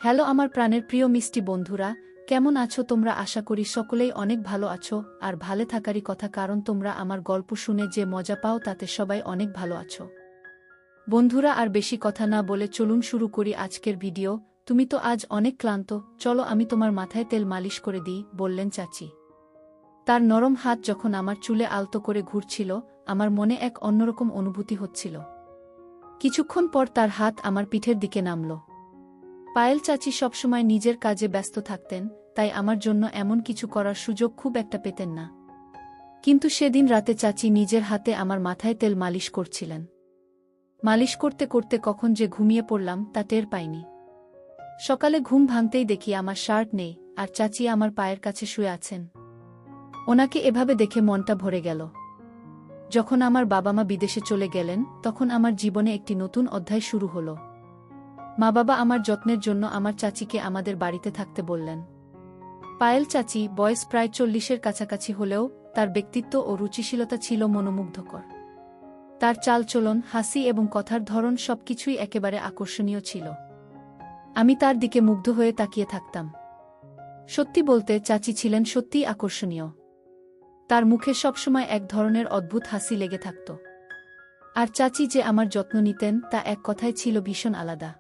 Hello আমার প্রাণের প্রিয় মিষ্টি বন্ধুরা, কেমন আছো তোমরা? আশা করি সকলেই অনেক ভালো আছো আর ভালো থাকারই কথা, কারণ তোমরা আমার গল্প শুনে যে মজা পাও তাতে সবাই অনেক ভালো আছো। বন্ধুরা, আর বেশি কথা না বলে চলুন শুরু করি আজকের ভিডিও। তুমি তো আজ অনেক ক্লান্ত, চলো আমি তোমার মাথায় তেল মালিশ করে দিই, বললেন চাচি। তার নরম হাত যখন আমার চুলে আলতো করে ঘুরছিল, আমার মনে এক অন্যরকম অনুভূতি হচ্ছিল। কিছুক্ষণ পর তার হাত আমার পিঠের দিকে নামল। পায়েল চাচি সবসময় নিজের কাজে ব্যস্ত থাকতেন, তাই আমার জন্য এমন কিছু করার সুযোগ খুব একটা পেতেন না। কিন্তু সেদিন রাতে চাচি নিজের হাতে আমার মাথায় তেল মালিশ করছিলেন। মালিশ করতে করতে কখন যে ঘুমিয়ে পড়লাম তা টের পাইনি। সকালে ঘুম ভাঙতেই দেখি আমার শার্ট নেই, আর চাচি আমার পায়ের কাছে শুয়ে আছেন। ওনাকে এভাবে দেখে মনটা ভরে গেল। যখন আমার বাবা মা বিদেশে চলে গেলেন, তখন আমার জীবনে একটি নতুন অধ্যায় শুরু হলো। মা বাবা আমার যত্নের জন্য আমার চাচিকে আমাদের বাড়িতে থাকতে বললেন। পায়েল চাচি বয়স প্রায় 40-এর কাছাকাছি হলেও তার ব্যক্তিত্ব ও রুচিশীলতা ছিল মনোমুগ্ধকর। তার চালচলন, হাসি এবং কথার ধরন সবকিছুই একেবারে আকর্ষণীয় ছিল। আমি তার দিকে মুগ্ধ হয়ে তাকিয়ে থাকতাম। সত্যি বলতে চাচি ছিলেন সত্যিই আকর্ষণীয়। তার মুখে সবসময় এক ধরনের অদ্ভুত হাসি লেগে থাকত। আর চাচি যে আমার যত্ন নিতেন তা এক কথায় ছিল ভীষণ আলাদা।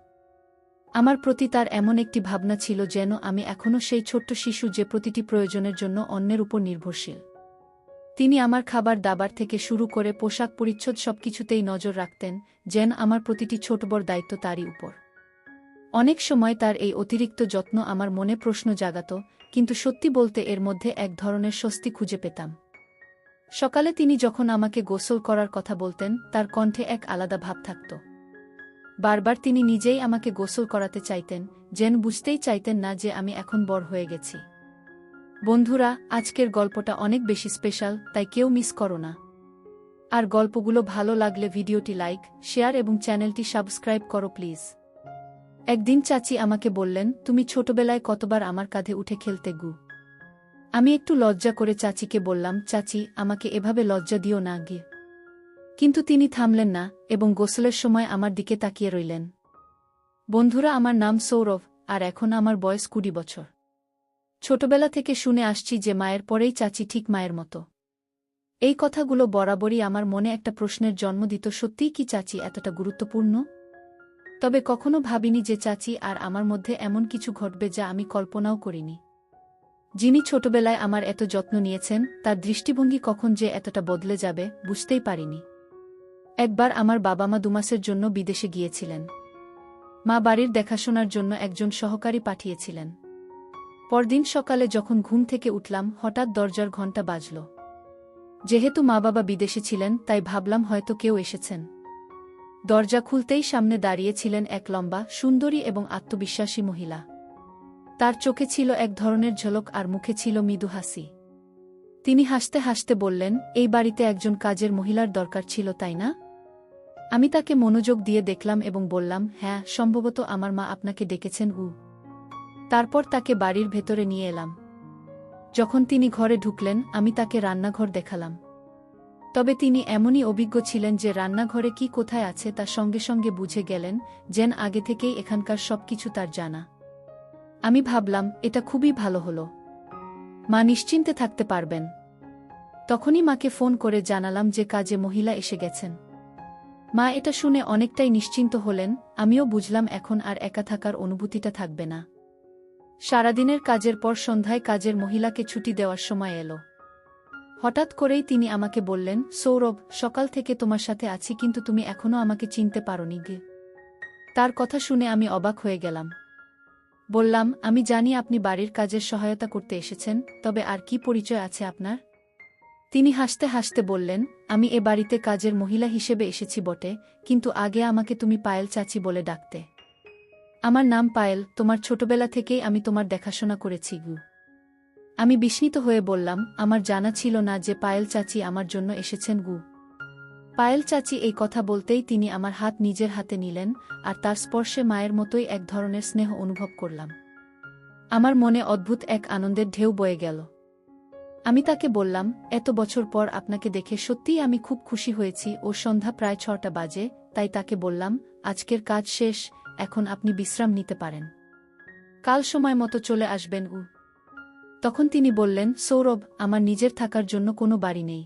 আমার প্রতি তার এমন একটি ভাবনা ছিল যেন আমি এখনও সেই ছোট্ট শিশু যে প্রতিটি প্রয়োজনের জন্য অন্যের উপর নির্ভরশীল। তিনি আমার খাবার দাবার থেকে শুরু করে পোশাক পরিচ্ছদ সবকিছুতেই নজর রাখতেন, যেন আমার প্রতিটি ছোট বড় দায়িত্ব তারই উপর। অনেক সময় তার এই অতিরিক্ত যত্ন আমার মনে প্রশ্ন জাগাত, কিন্তু সত্যি বলতে এর মধ্যে এক ধরনের স্বস্তি খুঁজে পেতাম। সকালে তিনি যখন আমাকে গোসল করার কথা বলতেন, তার কণ্ঠে এক আলাদা ভাব থাকত। বারবার তিনি নিজেই আমাকে গোসল করাতে চাইতেন, যেন বুঝতেই চাইতেন না যে আমি এখন বড় হয়ে গেছি। বন্ধুরা, আজকের গল্পটা অনেক বেশি স্পেশাল, তাই কেউ মিস করো না। আর গল্পগুলো ভালো লাগলে ভিডিওটি লাইক, শেয়ার এবং চ্যানেলটি সাবস্ক্রাইব করো প্লিজ। একদিন চাচি আমাকে বললেন, তুমি ছোটবেলায় কতবার আমার কাঁধে উঠে খেলতে গু। আমি একটু লজ্জা করে চাচিকে বললাম, চাচি আমাকে এভাবে লজ্জা দিও না গিয়ে। কিন্তু তিনি থামলেন না এবং গোসলের সময় আমার দিকে তাকিয়ে রইলেন। বন্ধুরা, আমার নাম সৌরভ, আর এখন আমার বয়স 20 বছর। ছোটবেলা থেকে শুনে আসছি যে মায়ের পরেই চাচি ঠিক মায়ের মতো। এই কথাগুলো বরাবরই আমার মনে একটা প্রশ্নের জন্ম দিত, সত্যিই কি চাচি এতটা গুরুত্বপূর্ণ? তবে কখনো ভাবিনি যে চাচি আর আমার মধ্যে এমন কিছু ঘটবে যা আমি কল্পনাও করিনি। যিনি ছোটবেলায় আমার এত যত্ন নিয়েছেন, তার দৃষ্টিভঙ্গি কখন যে এতটা বদলে যাবে বুঝতেই পারিনি। একবার আমার বাবা মা 2 মাসের জন্য বিদেশে গিয়েছিলেন। মা বাড়ির দেখাশোনার জন্য একজন সহকারী পাঠিয়েছিলেন। পরদিন সকালে যখন ঘুম থেকে উঠলাম, হঠাৎ দরজার ঘণ্টা বাজল। যেহেতু মা বাবা বিদেশে ছিলেন, তাই ভাবলাম হয়তো কেউ এসেছেন। দরজা খুলতেই সামনে দাঁড়িয়েছিলেন এক লম্বা, সুন্দরী এবং আত্মবিশ্বাসী মহিলা। তার চোখে ছিল এক ধরনের ঝলক আর মুখে ছিল মৃদু হাসি। তিনি হাসতে হাসতে বললেন, এই বাড়িতে একজন কাজের মহিলার দরকার ছিল, তাই না? আমি তাকে মনোযোগ দিয়ে দেখলাম এবং বললাম, হ্যাঁ, সম্ভবত আমার মা আপনাকে ডেকেছেন। তারপর তাকে বাড়ির ভেতরে নিয়ে এলাম। যখন তিনি ঘরে ঢুকলেন, আমি তাকে রান্নাঘর দেখালাম। তবে তিনি এমনই অভিজ্ঞ ছিলেন যে রান্নাঘরে কি কোথায় আছে তা সঙ্গে সঙ্গে বুঝে গেলেন, যেন আগে থেকেই এখানকার সবকিছু তার জানা। আমি ভাবলাম, এটা খুবই ভালো হলো। মা নিশ্চিন্তে থাকতে পারবেন। তখনই মাকে ফোন করে জানালাম যে কাজে মহিলা এসে গেছেন। মা এটা শুনে অনেকটাই নিশ্চিন্ত হলেন। আমিও বুঝলাম এখন আর একা থাকার অনুভূতিটা থাকবে না। সারাদিনের কাজের পর সন্ধ্যায় কাজের মহিলাকে ছুটি দেওয়ার সময় এলো। হঠাৎ করেই তিনি আমাকে বললেন, সৌরভ, সকাল থেকে তোমার সাথে আছি, কিন্তু তুমি এখনও আমাকে চিনতে পারোনি গে। তার কথা শুনে আমি অবাক হয়ে গেলাম। বললাম, আমি জানি আপনি বাড়ির কাজের সহায়তা করতে এসেছেন, তবে আর কি পরিচয় আছে আপনার? তিনি হাসতে হাসতে বললেন, আমি এ বাড়িতে কাজের মহিলা হিসেবে এসেছি বটে, কিন্তু আগে আমাকে তুমি পায়েল চাচি বলে ডাকতে। আমার নাম পায়েল, তোমার ছোটবেলা থেকেই আমি তোমার দেখাশোনা করেছি গু। আমি বিস্মিত হয়ে বললাম, আমার জানা ছিল না যে পায়েল চাচি আমার জন্য এসেছেন গু। পায়েল চাচি এই কথা বলতেই তিনি আমার হাত নিজের হাতে নিলেন, আর তার স্পর্শে মায়ের মতোই এক ধরনের স্নেহ অনুভব করলাম। আমার মনে অদ্ভুত এক আনন্দের ঢেউ বয়ে গেল। আমি তাকে বললাম, এত বছর পর আপনাকে দেখে সত্যিই আমি খুব খুশি হয়েছি। ও সন্ধ্যা প্রায় 6টা বাজে, তাই তাকে বললাম, আজকের কাজ শেষ, এখন আপনি বিশ্রাম নিতে পারেন। কাল সময় মতো চলে আসবেন। তখন তিনি বললেন, সৌরভ, আমার নিজের থাকার জন্য কোনো বাড়ি নেই।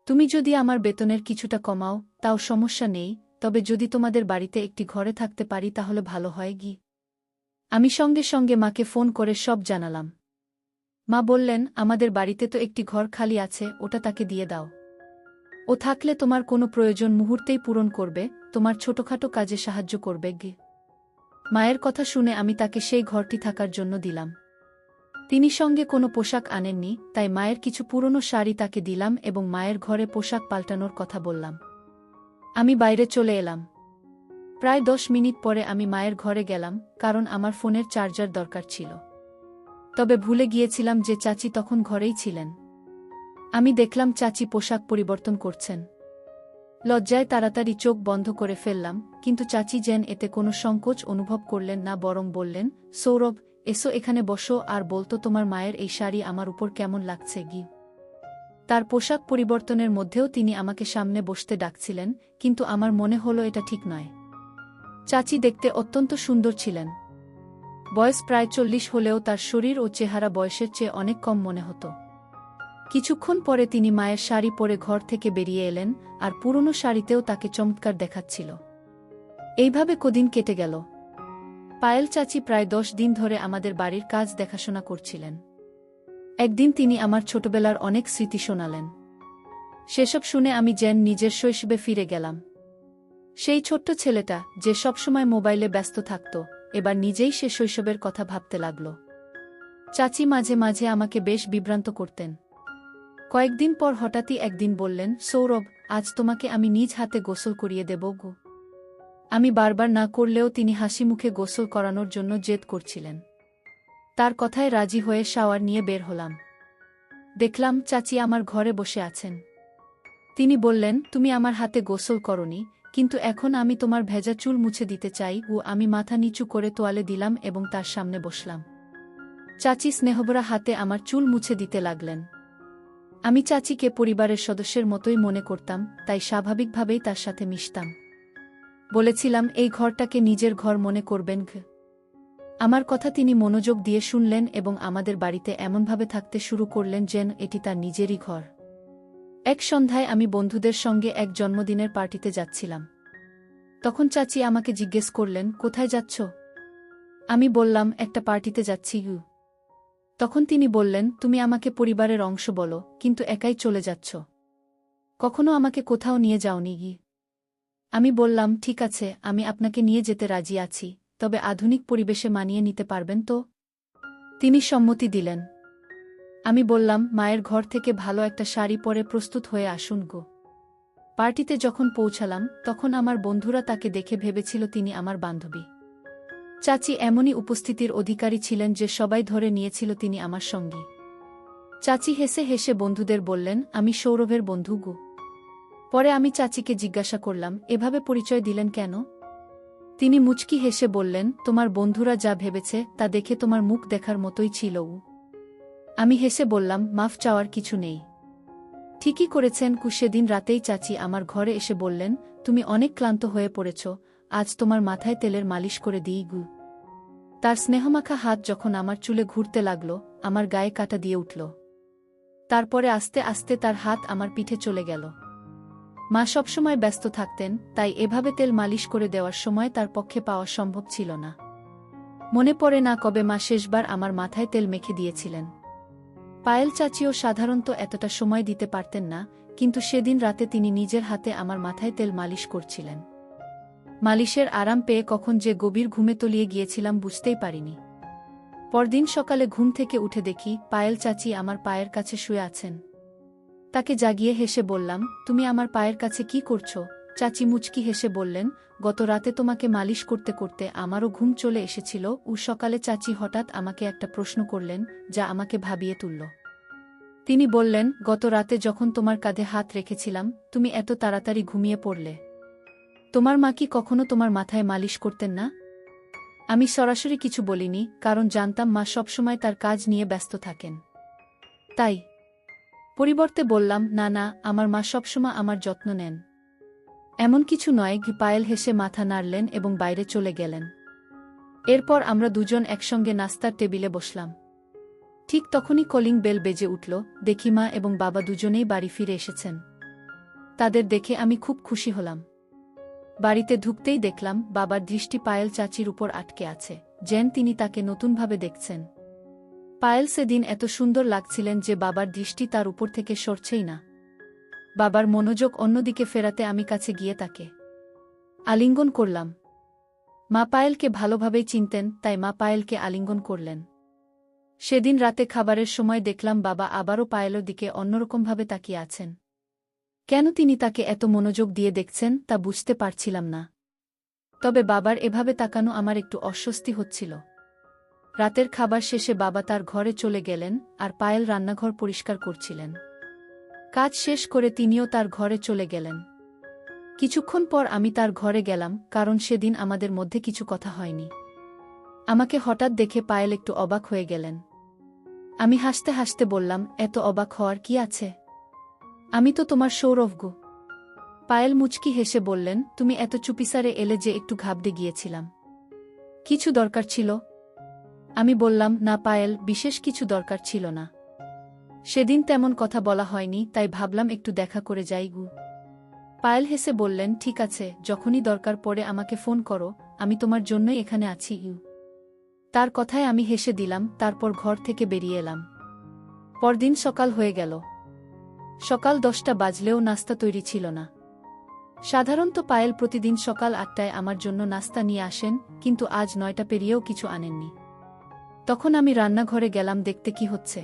তুমি যদি আমার বেতনের কিছুটা কমাও তাও সমস্যা নেই, তবে যদি তোমাদের বাড়িতে একটি ঘরে থাকতে পারি তাহলে ভালো হয় গি। আমি সঙ্গে সঙ্গে মাকে ফোন করে সব জানালাম। মা বললেন, আমাদের বাড়িতে তো একটি ঘর খালি আছে, ওটা তাকে দিয়ে দাও। ও থাকলে তোমার কোনো প্রয়োজন মুহূর্তেই পূরণ করবে, তোমার ছোটখাটো কাজে সাহায্য করবে গি। মায়ের কথা শুনে আমি তাকে সেই ঘরটি থাকার জন্য দিলাম। তিনি সঙ্গে কোনো পোশাক আনেননি, তাই মায়ের কিছু পুরনো শাড়ি তাকে দিলাম এবং মায়ের ঘরে পোশাক পাল্টানোর কথা বললাম। আমি বাইরে চলে এলাম। প্রায় 10 মিনিট পরে আমি মায়ের ঘরে গেলাম, কারণ আমার ফোনের চার্জার দরকার ছিল। তবে ভুলে গিয়েছিলাম যে চাচি তখন ঘরেই ছিলেন। আমি দেখলাম চাচি পোশাক পরিবর্তন করছেন। লজ্জায় তাড়াতাড়ি চোখ বন্ধ করে ফেললাম, কিন্তু চাচি যেন এতে কোনো সংকোচ অনুভব করলেন না, বরং বললেন, সৌরভ, এসো এখানে বসো আর বলতো তোমার মায়ের এই শাড়ি আমার উপর কেমন লাগছে গি। তার পোশাক পরিবর্তনের মধ্যেও তিনি আমাকে সামনে বসতে ডাকছিলেন, কিন্তু আমার মনে হলো এটা ঠিক নয়। চাচি দেখতে অত্যন্ত সুন্দর ছিলেন। বয়স প্রায় 40 হলেও তার শরীর ও চেহারা বয়সের চেয়ে অনেক কম মনে হতো। কিছুক্ষণ পরে তিনি মায়ের শাড়ি পরে ঘর থেকে বেরিয়ে এলেন, আর পুরনো শাড়িতেও তাকে চমৎকার দেখাচ্ছিল। এইভাবে কদিন কেটে গেল। পায়েল চাচি প্রায় 10 দিন ধরে আমাদের বাড়ির কাজ দেখাশোনা করছিলেন। একদিন তিনি আমার ছোটবেলার অনেক স্মৃতি শোনালেন। সেসব শুনে আমি যেন নিজের শৈশবে ফিরে গেলাম। সেই ছোট্ট ছেলেটা যে সবসময় মোবাইলে ব্যস্ত থাকত, এবার নিজেই সে শৈশবের কথা ভাবতে লাগল। চাচি মাঝে মাঝে আমাকে বেশ বিভ্রান্ত করতেন। কয়েকদিন পর হঠাৎই একদিন বললেন, সৌরভ, আজ তোমাকে আমি নিজ হাতে গোসল করিয়ে দেব গো। আমি বারবার না করলেও তিনি হাসি মুখে গোসল করানোর জন্য জেদ করছিলেন। তার কথায় রাজি হয়ে শাওয়ার নিয়ে বের হলাম। দেখলাম চাচি আমার ঘরে বসে আছেন। তিনি বললেন, তুমি আমার হাতে গোসল করনি, কিন্তু এখন আমি তোমার ভেজা চুল মুছে দিতে চাই। আমি মাথা নিচু করে তোয়ালে দিলাম এবং তার সামনে বসলাম। চাচি স্নেহভরা হাতে আমার চুল মুছে দিতে লাগলেন। আমি চাচিকে পরিবারের সদস্যের মতোই মনে করতাম, তাই স্বাভাবিকভাবেই তার সাথে মিশতাম। বলেছিলাম, এই ঘরটাকে নিজের ঘর মনে করবেন। আমার কথা তিনি মনোযোগ দিয়ে শুনলেন এবং আমাদের বাড়িতে এমনভাবে থাকতে শুরু করলেন যেন এটি তার নিজেরই ঘর। এক সন্ধ্যায় আমি বন্ধুদের সঙ্গে এক জন্মদিনের পার্টিতে যাচ্ছিলাম। তখন চাচি আমাকে জিজ্ঞেস করলেন, কোথায় যাচ্ছ? আমি বললাম, একটা পার্টিতে যাচ্ছি। তখন তিনি বললেন, তুমি আমাকে পরিবারের অংশ বলো, কিন্তু একাই চলে যাচ্ছ। কখনো আমাকে কোথাও নিয়ে যাওনি গি। আমি বললাম, ঠিক আছে, আমি আপনাকে নিয়ে যেতে রাজি আছি, তবে আধুনিক পরিবেশে মানিয়ে নিতে পারবেন তো? তিনি সম্মতি দিলেন। আমি বললাম, মায়ের ঘর থেকে ভালো একটা শাড়ি পরে প্রস্তুত হয়ে আসুন গো। পার্টিতে যখন পৌঁছালাম তখন আমার বন্ধুরা তাকে দেখে ভেবেছিল তিনি আমার বান্ধবী। চাচি এমনই উপস্থিতির অধিকারী ছিলেন যে সবাই ধরে নিয়েছিল তিনি আমার সঙ্গী। চাচি হেসে হেসে বন্ধুদের বললেন, আমি সৌরভের বন্ধু গো। পরে আমি চাচিকে জিজ্ঞাসা করলাম, এভাবে পরিচয় দিলেন কেন? তিনি মুচকি হেসে বললেন, তোমার বন্ধুরা যা ভেবেছে তা দেখে তোমার মুখ দেখার মতোই ছিল। আমি হেসে বললাম, মাফ চাওয়ার কিছু নেই। ঠিকই করেছেন। সেদিন রাতেই চাচি আমার ঘরে এসে বললেন, তুমি অনেক ক্লান্ত হয়ে পড়েছ, আজ তোমার মাথায় তেলের মালিশ করে দিই গু। তার স্নেহমাখা হাত যখন আমার চুলে ঘুরতে লাগল, আমার গায়ে কাটা দিয়ে উঠল। তারপরে আস্তে আস্তে তার হাত আমার পিঠে চলে গেল। মা সবসময় ব্যস্ত থাকতেন, তাই এভাবে তেল মালিশ করে দেওয়ার সময় তার পক্ষে পাওয়া সম্ভব ছিল না। মনে পড়ে না কবে মা শেষবার আমার মাথায় তেল মেখে দিয়েছিলেন। পায়েল চাচিও সাধারণত এতটা সময় দিতে পারতেন না, কিন্তু সেদিন রাতে তিনি নিজের হাতে আমার মাথায় তেল মালিশ করছিলেন। মালিশের আরাম পেয়ে কখন যে গভীর ঘুমে তলিয়ে গিয়েছিলাম বুঝতেই পারিনি। পরদিন সকালে ঘুম থেকে উঠে দেখি পায়েল চাচি আমার পায়ের কাছে শুয়ে আছেন। তাকে জাগিয়ে হেসে বললাম, তুমি আমার পায়ের কাছে কি করছো? চাচি মুচকি হেসে বললেন, গত রাতে তোমাকে মালিশ করতে করতে আমারও ঘুম চলে এসেছিল। সকালে চাচি হঠাৎ আমাকে একটা প্রশ্ন করলেন, যা আমাকে ভাবিয়ে তুলল। তিনি বললেন, গত রাতে যখন তোমার কাঁধে হাত রেখেছিলাম তুমি এত তাড়াতাড়ি ঘুমিয়ে পড়লে। তোমার মা কি কখনো তোমার মাথায় মালিশ করতেন না? আমি সরাসরি কিছু বলিনি, কারণ জানতাম মা সবসময় তার কাজ নিয়ে ব্যস্ত থাকেন। তাই পরিবর্তে বললাম, না না, আমার মা সবসময় আমার যত্ন নেন। এমন কিছু নয়। পায়েল হেসে মাথা নাড়লেন এবং বাইরে চলে গেলেন। এরপর আমরা দুজন একসঙ্গে নাস্তার টেবিলে বসলাম। ঠিক তখনই কলিং বেল বেজে উঠল। দেখি মা এবং বাবা দুজনেই বাড়ি ফিরে এসেছেন। তাদের দেখে আমি খুব খুশি হলাম। বাড়িতে ঢুকতেই দেখলাম বাবার দৃষ্টি পায়েল চাচির উপর আটকে আছে, যেন তিনি তাকে নতুনভাবে দেখছেন। পায়েল সেদিন এত সুন্দর লাগছিলেন যে বাবার দৃষ্টি তার উপর থেকে সরছেই না। বাবার মনোযোগ অন্যদিকে ফেরাতে আমি কাছে গিয়ে তাকে আলিঙ্গন করলাম। মা পায়েলকে ভালোভাবেই চিনতেন, তাই মা পায়েলকে আলিঙ্গন করলেন। সেদিন রাতে খাবারের সময় দেখলাম বাবা আবারও পায়েলের দিকে অন্যরকমভাবে তাকিয়ে আছেন। কেন তিনি তাকে এত মনোযোগ দিয়ে দেখছেন তা বুঝতে পারছিলাম না। তবে বাবার এভাবে তাকানো আমার একটু অস্বস্তি হচ্ছিল। রাতের খাবার শেষে বাবা তার ঘরে চলে গেলেন, আর পায়েল রান্নাঘর পরিষ্কার করছিলেন। কাজ শেষ করে তিনিও তার ঘরে চলে গেলেন। কিছুক্ষণ পর আমি তার ঘরে গেলাম, কারণ সেদিন আমাদের মধ্যে কিছু কথা হয়নি। আমাকে হঠাৎ দেখে পায়েল একটু অবাক হয়ে গেলেন। আমি হাসতে হাসতে বললাম, এত অবাক হওয়ার কি আছে? আমি তো তোমার সৌরভ গো। পায়েল মুচকি হেসে বললেন, তুমি এত চুপিসারে এলে যে একটু ঘাবড়ে গিয়েছিলাম। কিছু দরকার ছিল? আমি বললাম, না পায়েল, বিশেষ কিছু দরকার ছিল না। সেদিন তেমন কথা বলা হয়নি, তাই ভাবলাম একটু দেখা করে যাই গু। পায়েল হেসে বললেন, ঠিক আছে, যখনই দরকার পড়ে আমাকে ফোন করো, আমি তোমার জন্যই এখানে আছি ইউ। তার কথায় আমি হেসে দিলাম, তারপর ঘর থেকে বেরিয়ে এলাম। পরদিন সকাল হয়ে গেল। সকাল 10টা বাজলেও নাস্তা তৈরি ছিল না। সাধারণত পায়েল প্রতিদিন সকাল 8টায় আমার জন্য নাস্তা নিয়ে আসেন, কিন্তু আজ 9টা পেরিয়েও কিছু আনেননি। তখন আমি রান্নাঘরে গেলাম দেখতে কি হচ্ছে।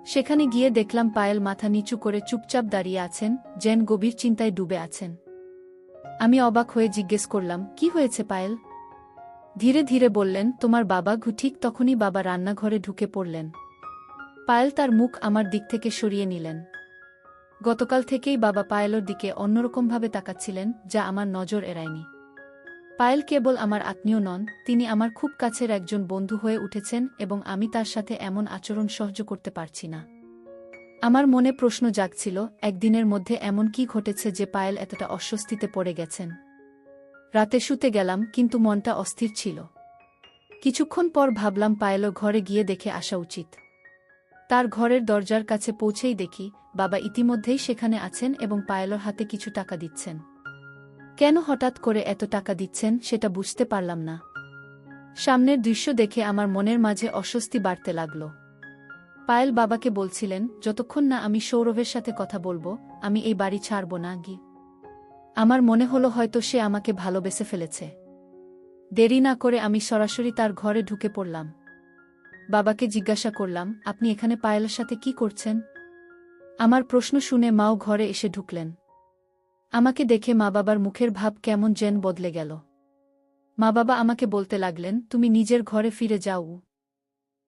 সেখানে গিয়ে দেখলাম পায়েল মাথা নিচু করে চুপচাপ দাঁড়িয়ে আছেন, যেন গভীর চিন্তায় ডুবে আছেন। আমি অবাক হয়ে জিজ্ঞেস করলাম, কি হয়েছে পায়েল? ধীরে ধীরে বললেন, তোমার বাবা ঘু। ঠিক তখনই বাবা রান্নাঘরে ঢুকে পড়লেন। পায়েল তার মুখ আমার দিক থেকে সরিয়ে নিলেন। গতকাল থেকেই বাবা পায়েলের দিকে অন্যরকমভাবে তাকাচ্ছিলেন, যা আমার নজর এড়ায়নি। পায়েল কেবল আমার আত্মীয় নন, তিনি আমার খুব কাছের একজন বন্ধু হয়ে উঠেছেন, এবং আমি তার সাথে এমন আচরণ সহ্য করতে পারছি না। আমার মনে প্রশ্ন জাগছিল, একদিনের মধ্যে এমন কি ঘটেছে যে পায়েল এতটা অস্বস্তিতে পড়ে গেছেন। রাতে শুতে গেলাম, কিন্তু মনটা অস্থির ছিল। কিছুক্ষণ পর ভাবলাম পায়েলও ঘরে গিয়ে দেখে আসা উচিত। তার ঘরের দরজার কাছে পৌঁছেই দেখি বাবা ইতিমধ্যেই সেখানে আছেন এবং পায়েলের হাতে কিছু টাকা দিচ্ছেন। কেন হঠাৎ করে এত টাকা দিচ্ছেন সেটা বুঝতে পারলাম না। সামনের দৃশ্য দেখে আমার মনের মাঝে অস্বস্তি বাড়তে লাগল। পায়েল বাবাকে বলছিলেন, যতক্ষণ না আমি সৌরভের সাথে কথা বলবো, আমি এই বাড়ি ছাড়ব না গি। আমার মনে হলো হয়তো সে আমাকে ভালোবেসে ফেলেছে। দেরি না করে আমি সরাসরি তার ঘরে ঢুকে পড়লাম। বাবাকে জিজ্ঞাসা করলাম, আপনি এখানে পায়েলের সাথে কি করছেন? আমার প্রশ্ন শুনে মাও ঘরে এসে ঢুকলেন। আমাকে দেখে মা বাবার মুখের ভাব কেমন যেন বদলে গেল। মা বাবা আমাকে বলতে লাগলেন, তুমি নিজের ঘরে ফিরে যাও।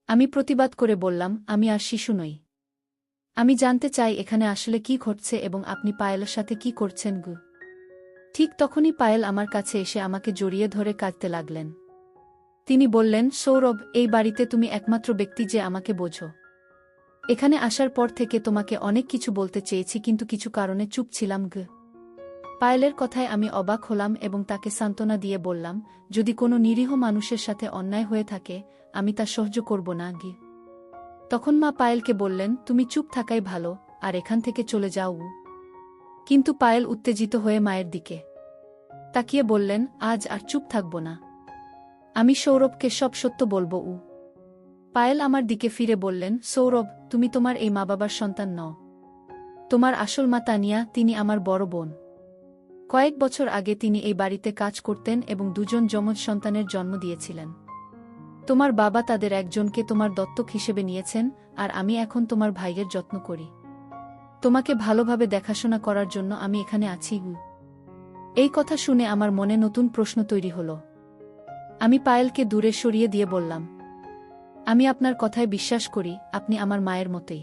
আমি প্রতিবাদ করে বললাম, আমি আর শিশু নই। আমি জানতে চাই এখানে আসলে কি ঘটছে এবং আপনি পায়েলের সাথে কি করছেন গু। ঠিক তখনই পায়েল আমার কাছে এসে আমাকে জড়িয়ে ধরে কাঁদতে লাগলেন। তিনি বললেন, সৌরভ, এই বাড়িতে তুমি একমাত্র ব্যক্তি যে আমাকে বোঝো। এখানে আসার পর থেকে তোমাকে অনেক কিছু বলতে চেয়েছি, কিন্তু কিছু কারণে চুপ ছিলাম গু। পায়েলের কথায় আমি অবাক হলাম এবং তাকে সান্ত্বনা দিয়ে বললাম, যদি কোনো নিরীহ মানুষের সাথে অন্যায় হয়ে থাকে, আমি তা সহ্য করব না গি। তখন মা পায়েলকে বললেন, তুমি চুপ থাকাই ভালো, আর এখান থেকে চলে যাও। কিন্তু পায়েল উত্তেজিত হয়ে মায়ের দিকে তাকিয়ে বললেন, আজ আর চুপ থাকব না। আমি সৌরভকে সব সত্য বলবো। পায়েল আমার দিকে ফিরে বললেন, সৌরভ, তুমি তোমার এই মা বাবার সন্তান নও। তোমার আসল মা তানিয়া, তিনি আমার বড় বোন। কয়েক বছর আগে তিনি এই বাড়িতে কাজ করতেন এবং দুজন যমজ সন্তানের জন্ম দিয়েছিলেন। তোমার বাবা তাদের একজনকে তোমার দত্তক হিসেবে নিয়েছেন, আর আমি এখন তোমার ভাইয়ের যত্ন করি। তোমাকে ভালোভাবে দেখাশোনা করার জন্য আমি এখানে আছি। এই কথা শুনে আমার মনে নতুন প্রশ্ন তৈরি হল। আমি পায়েলকে দূরে সরিয়ে দিয়ে বললাম, আমি আপনার কথায় বিশ্বাস করি, আপনি আমার মায়ের মতোই।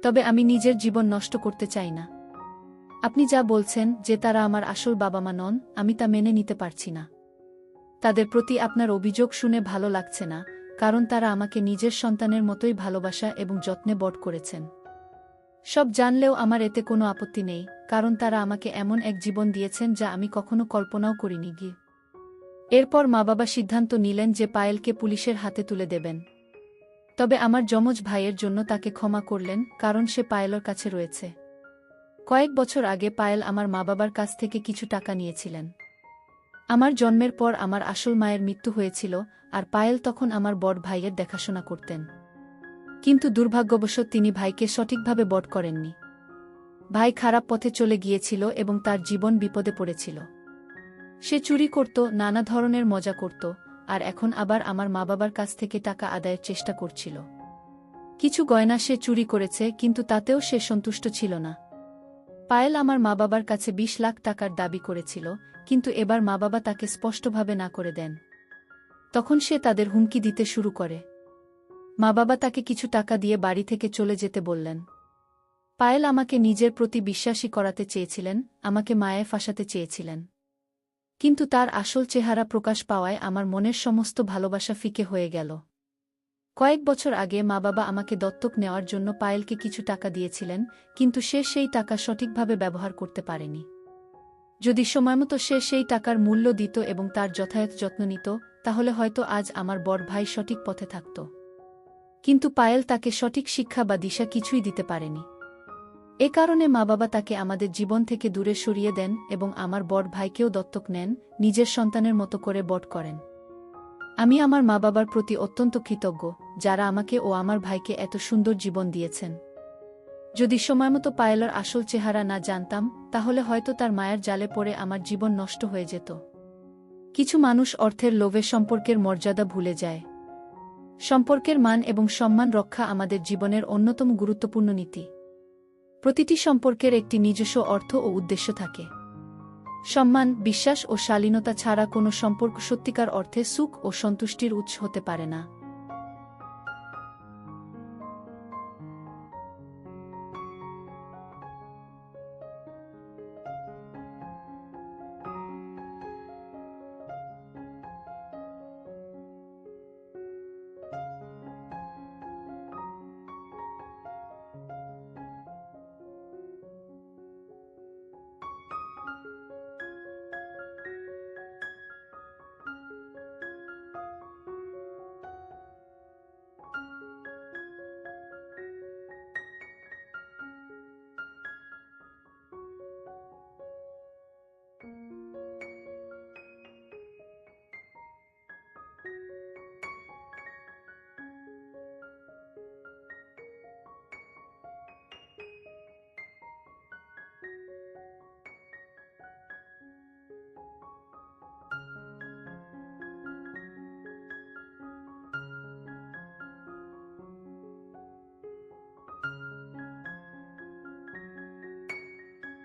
তবে আমি নিজের জীবন নষ্ট করতে চাই না। আপনি যা বলছেন যে তারা আমার আসল বাবা মা নন, আমি তা মেনে নিতে পারছি না। তাদের প্রতি আপনার অভিযোগ শুনে ভালো লাগছে না, কারণ তারা আমাকে নিজের সন্তানের মতোই ভালোবাসা এবং যত্নে বড় করেছেন। সব জানলেও আমার এতে কোনো আপত্তি নেই, কারণ তারা আমাকে এমন এক জীবন দিয়েছেন যা আমি কখনো কল্পনাও করিনি গিয়ে। এরপর মা বাবা সিদ্ধান্ত নিলেন যে পায়েলকে পুলিশের হাতে তুলে দেবেন। তবে আমার যমজ ভাইয়ের জন্য তাকে ক্ষমা করলেন, কারণ সে পায়েলের কাছে রয়েছে। কয়েক বছর আগে পায়েল আমার মা বাবার কাছ থেকে কিছু টাকা নিয়েছিলেন। আমার জন্মের পর আমার আসল মায়ের মৃত্যু হয়েছিল, আর পায়েল তখন আমার বড় ভাইয়ের দেখাশোনা করতেন। কিন্তু দুর্ভাগ্যবশত তিনি ভাইকে সঠিকভাবে বড় করেননি। ভাই খারাপ পথে চলে গিয়েছিল এবং তার জীবন বিপদে পড়েছিল। সে চুরি করত, নানা ধরনের মজা করত, আর এখন আবার আমার মা বাবার কাছ থেকে টাকা আদায়ের চেষ্টা করছিল। কিছু গয়না সে চুরি করেছে, কিন্তু তাতেও সে সন্তুষ্ট ছিল না। পায়েল আমার মা বাবার কাছে ২০ লাখ টাকার দাবি করেছিল, কিন্তু এবার মা বাবা তাকে স্পষ্টভাবে না করে দেন। তখন সে তাদের হুমকি দিতে শুরু করে। মা বাবা তাকে কিছু টাকা দিয়ে বাড়ি থেকে চলে যেতে বললেন। পায়েল আমাকে নিজের প্রতি বিশ্বাসী করাতে চেয়েছিলেন, আমাকে মায়ায় ফাঁসাতে চেয়েছিলেন। কিন্তু তার আসল চেহারা প্রকাশ পাওয়ায় আমার মনের সমস্ত ভালোবাসা ফিকে হয়ে গেল। কয়েক বছর আগে মা বাবা আমাকে দত্তক নেওয়ার জন্য পায়েলকে কিছু টাকা দিয়েছিলেন, কিন্তু সে সেই টাকা সঠিকভাবে ব্যবহার করতে পারেনি। যদি সময়মতো সে সেই টাকার মূল্য দিত এবং তার যথাযথ যত্ন নিত, তাহলে হয়তো আজ আমার বড় ভাই সঠিক পথে থাকত। কিন্তু পায়েল তাকে সঠিক শিক্ষা বা দিশা কিছুই দিতে পারেনি। এ কারণে মা বাবা তাকে আমাদের জীবন থেকে দূরে সরিয়ে দেন এবং আমার বড় ভাইকেও দত্তক নেন, নিজের সন্তানের মতো করে বড় করেন। আমি আমার মা বাবার প্রতি অত্যন্ত কৃতজ্ঞ, যারা আমাকে ও আমার ভাইকে এত সুন্দর জীবন দিয়েছেন। যদি সময়মতো পায়েলের আসল চেহারা না জানতাম, তাহলে হয়তো তার মায়ের জালে পড়ে আমার জীবন নষ্ট হয়ে যেত। কিছু মানুষ অর্থের লোভে সম্পর্কের মর্যাদা ভুলে যায়। সম্পর্কের মান এবং সম্মান রক্ষা আমাদের জীবনের অন্যতম গুরুত্বপূর্ণ নীতি। প্রতিটি সম্পর্কের একটি নিজস্ব অর্থ ও উদ্দেশ্য থাকে। সম্মান, বিশ্বাস ও শালীনতা ছাড়া কোনো সম্পর্ক সত্যিকার অর্থে সুখ ও সন্তুষ্টির উৎস হতে পারে না।